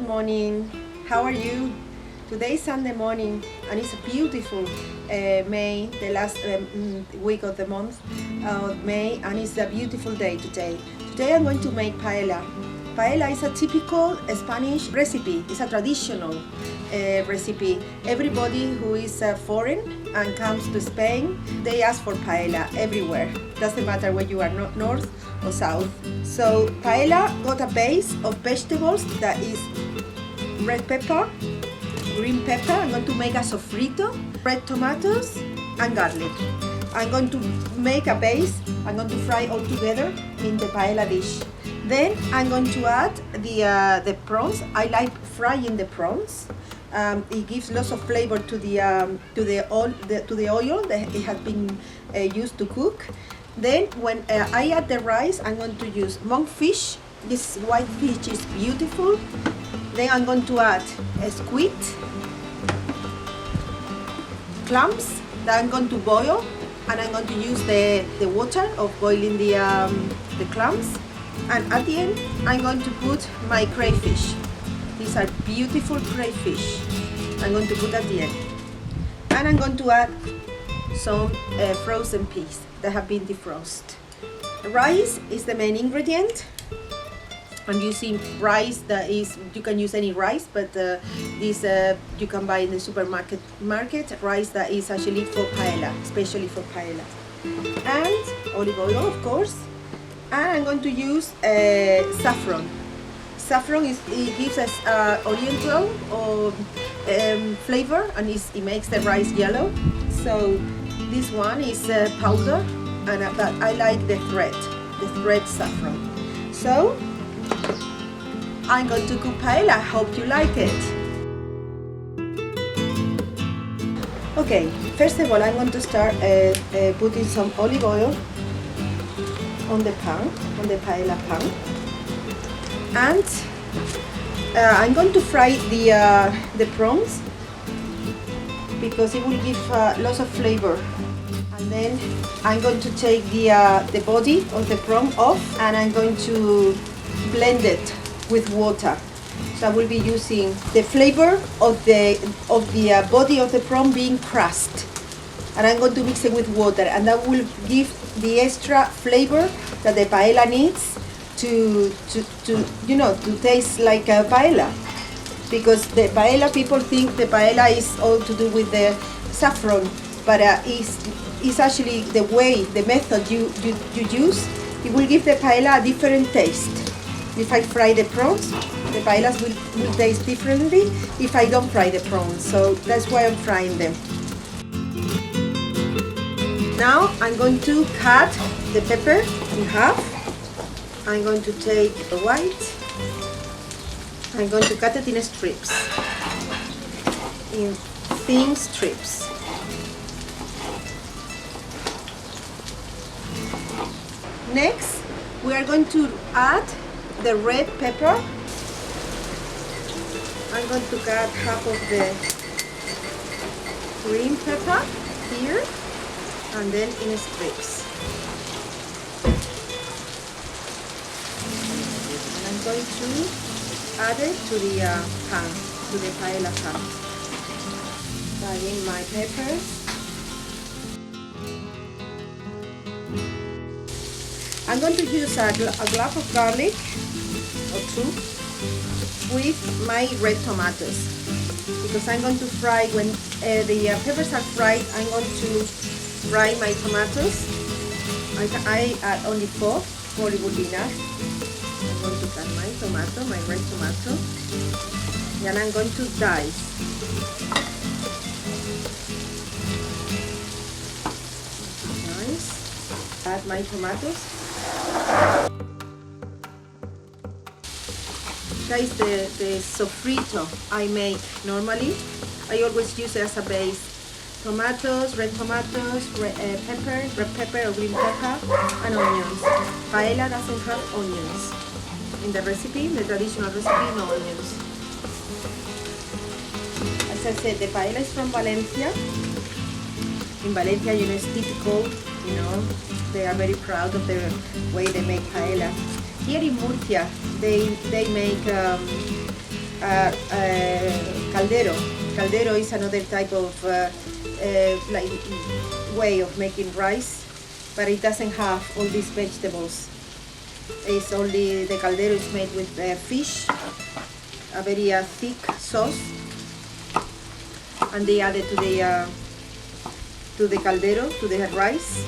good morning. How are you? Today is Sunday morning and it's a beautiful May, the last week of the month of May, and it's a beautiful day today. Today I'm going to make paella. Paella is a typical Spanish recipe. It's a traditional recipe. Everybody who is foreign and comes to Spain, they ask for paella everywhere. Doesn't matter where you are, north or south. So paella got a base of vegetables that is red pepper, green pepper. I'm going to make a sofrito, red tomatoes and garlic. I'm going to make a base. I'm going to fry all together in the paella dish. Then I'm going to add the prawns. I like frying the prawns. It gives lots of flavor to the oil that it has been used to cook. Then when I add the rice, I'm going to use monkfish. This white fish is beautiful. Then I'm going to add a squid, clams that I'm going to boil, and I'm going to use the water of boiling the clams. And at the end, I'm going to put my crayfish. These are beautiful crayfish. I'm going to put at the end. And I'm going to add some frozen peas that have been defrosted. Rice is the main ingredient. I'm using rice that is, you can use any rice, but this you can buy in the supermarket rice that is actually for paella, especially for paella. And olive oil, of course. And I'm going to use saffron. Saffron it gives us oriental or flavor, and it makes the rice yellow. So this one is powder, and I like the thread saffron. So I'm going to cook paella. Hope you like it. Okay, first of all, I'm going to start putting some olive oil on the pan, on the paella pan, and I'm going to fry the prawns because it will give lots of flavor. And then I'm going to take the body of the prawn off, and I'm going to blend it with water. So I will be using the flavor of the body of the prawn being crushed, and I'm going to mix it with water, and that will give the extra flavor that the paella needs to taste like a paella. Because the paella, people think the paella is all to do with the saffron, but it's actually the way, the method you use. It will give the paella a different taste. If I fry the prawns, the paellas will taste differently if I don't fry the prawns. So that's why I'm frying them. Now I'm going to cut the pepper in half. I'm going to take the white. I'm going to cut it in strips, in thin strips. Next, we are going to add the red pepper. I'm going to cut half of the green pepper here, and then in strips. And I'm going to add it to the pan, to the paella pan. Adding my peppers. I'm going to use a clove of garlic or two with my red tomatoes, because I'm going to fry when the peppers are fried. I'm going to fry my tomatoes. I add only four it would be enough. I'm going to cut my tomato, my red tomato, and I'm going to dice. Nice. Add my tomatoes. That is the sofrito I make normally. I always use it as a base. Tomatoes, red pepper, red pepper or green pepper, and onions. Paella doesn't have onions. In the recipe, the traditional recipe, no onions. As I said, the paella is from Valencia. In Valencia, it's typical, they are very proud of the way they make paella. Here in Murcia, they make caldero. Caldero is another type of like way of making rice, but it doesn't have all these vegetables. It's only the caldero is made with fish, a very thick sauce, and they add it to the caldero, to the rice,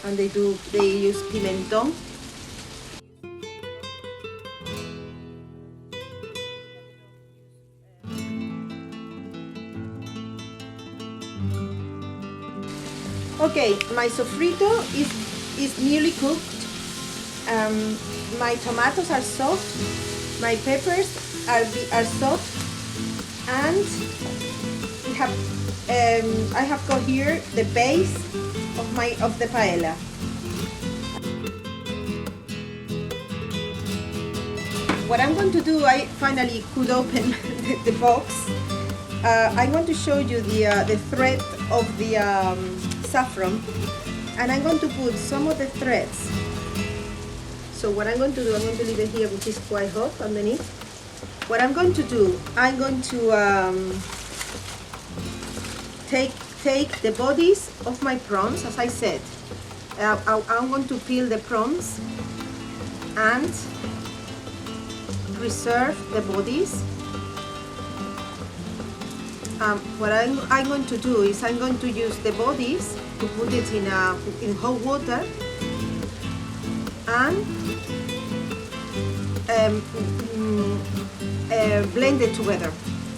and they use pimentón. Okay, my sofrito is nearly cooked. My tomatoes are soft, my peppers are soft, and I have got here the base of the paella. What I'm going to do, I finally could open the box. I want to show you the thread of the saffron, and I'm going to put some of the threads. So what I'm going to do, I'm going to leave it here, which is quite hot underneath. What I'm going to do, I'm going to take the bodies of my prawns, as I said. I'm going to peel the prawns and reserve the bodies. What I'm going to do is I'm going to use the bodies to put it in hot water and blend it together.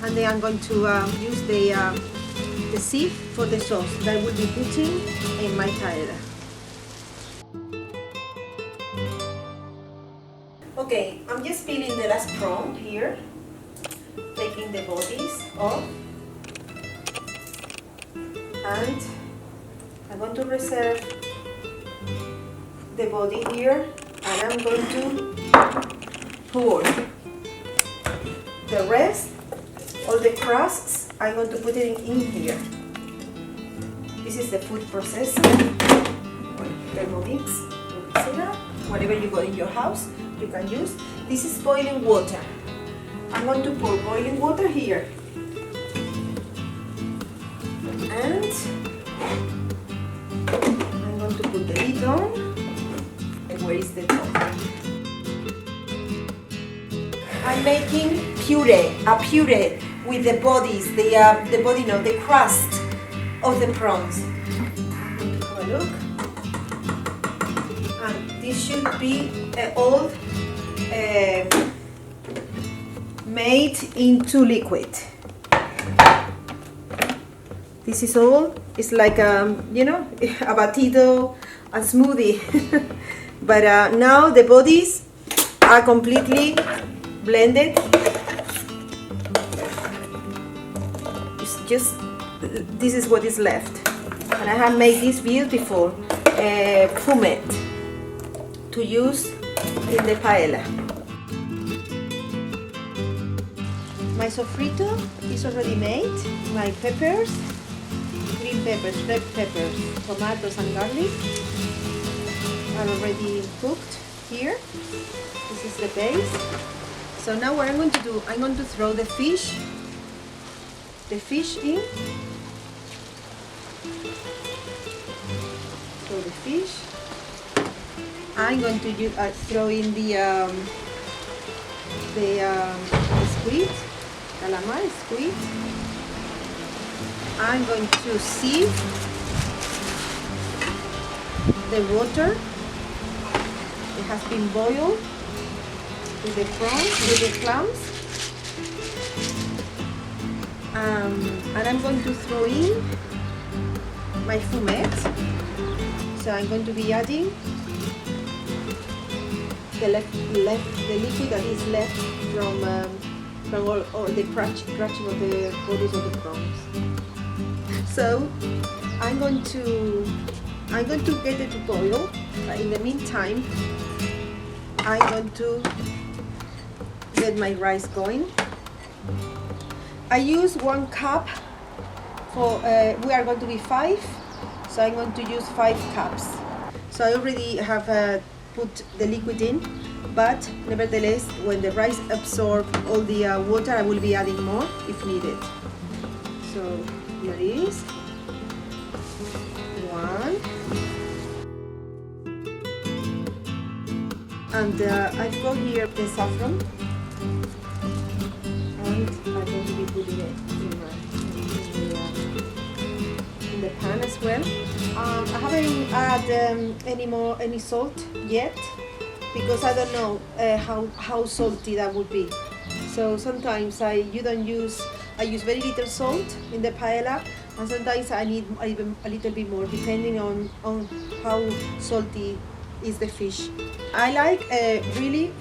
And then I'm going to use the sieve for the sauce that I will be putting in my paella. Okay, I'm just peeling the last prawn here, taking the bodies off. And I'm going to reserve the body here, and I'm going to pour the rest, all the crusts, I'm going to put it in here. This is the food processor, or Thermomix, whatever you got in your house, you can use. This is boiling water. I'm going to pour boiling water here. And I'm going to put the lid on. And where is the top? I'm making a puree with the bodies, the crust of the prawns. Have a look. And this should be all made into liquid. This is all, it's like, a batido, a smoothie. But now the bodies are completely blended. It's just, this is what is left. And I have made this beautiful fumet to use in the paella. My sofrito is already made. My peppers, green peppers, red peppers, tomatoes and garlic are already cooked here. This is the base. So now what I'm going to do, I'm going to throw the fish in. Throw the fish. I'm going to throw in the squid, calamari squid. I'm going to sieve the water. It has been boiled with the prawns, with the clams. And I'm going to throw in my fumet. So I'm going to be adding the liquid that is left from all the crunching of the bodies of the prawns. So I'm going to get it to boil. But in the meantime, I'm going to get my rice going. I use 1 cup for we are going to be 5, so I'm going to use 5 cups. So I already have put the liquid in. but nevertheless, when the rice absorbs all the water, I will be adding more if needed. So here it is. One. And I've got here the saffron, and I'm going to be putting it in the pan as well. I haven't added any salt yet, because I don't know how salty that would be. So sometimes I use very little salt in the paella, and sometimes I need even a little bit more, depending on how salty is the fish. I like really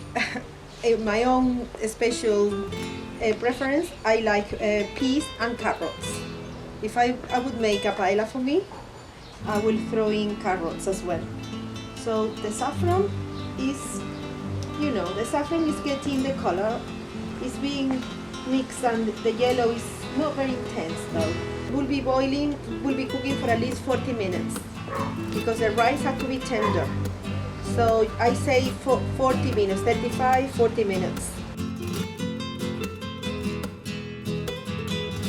my own special preference. I like peas and carrots. If I would make a paella for me, I will throw in carrots as well. So the saffron is, the saffron is getting the color. It's being mixed, and the yellow is not very intense though. We'll be cooking for at least 40 minutes, because the rice has to be tender. So I say 40 minutes, 35, 40 minutes.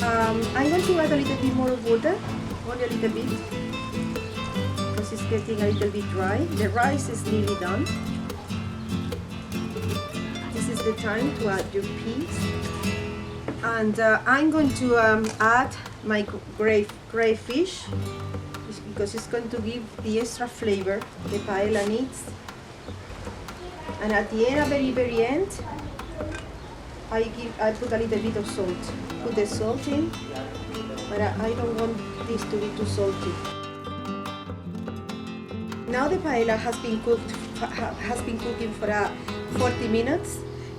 I'm going to add a little bit more of water, only a little bit, because it's getting a little bit dry. The rice is nearly done. This is the time to add your peas. And I'm going to add my crayfish, because it's going to give the extra flavor the paella needs. And at the end, very end, I put a little bit of salt. Put the salt in, but I don't want this to be too salty. Now the paella has been cooking for 40 minutes,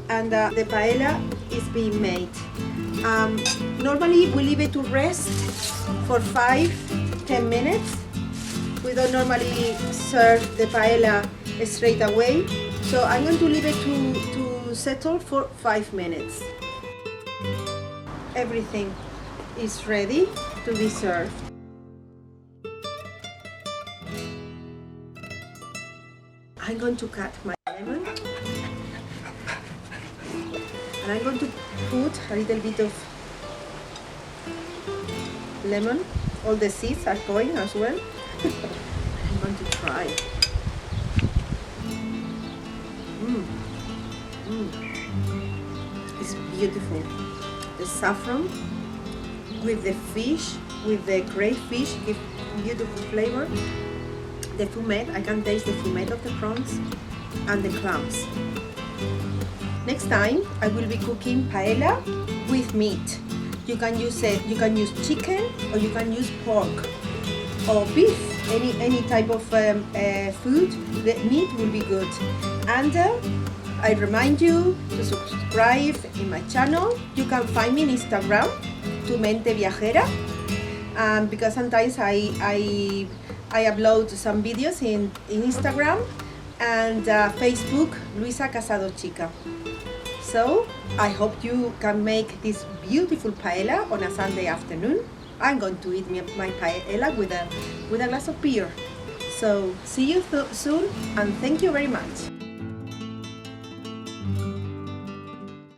and the paella is being made. Normally we leave it to rest for 5-10 minutes. We don't normally serve the paella straight away, so I'm going to leave it to settle for 5 minutes. Everything is ready to be served. I'm going to cut my lemon, and I'm going to put a little bit of lemon. All the seeds are going as well. I'm going to try. It's beautiful. The saffron with the fish, with the crayfish, give beautiful flavor. The fumet, I can taste the fumet of the prawns and the clams. Next time I will be cooking paella with meat. You can use chicken, or you can use pork or beef, any type of food. The meat will be good. And I remind you to subscribe in my channel. You can find me in Instagram, Tu Mente Viajera, because sometimes I upload some videos in Instagram, and Facebook, Luisa Casado Chica. So I hope you can make this beautiful paella on a Sunday afternoon. I'm going to eat my paella with a glass of beer. So see you soon, and thank you very much.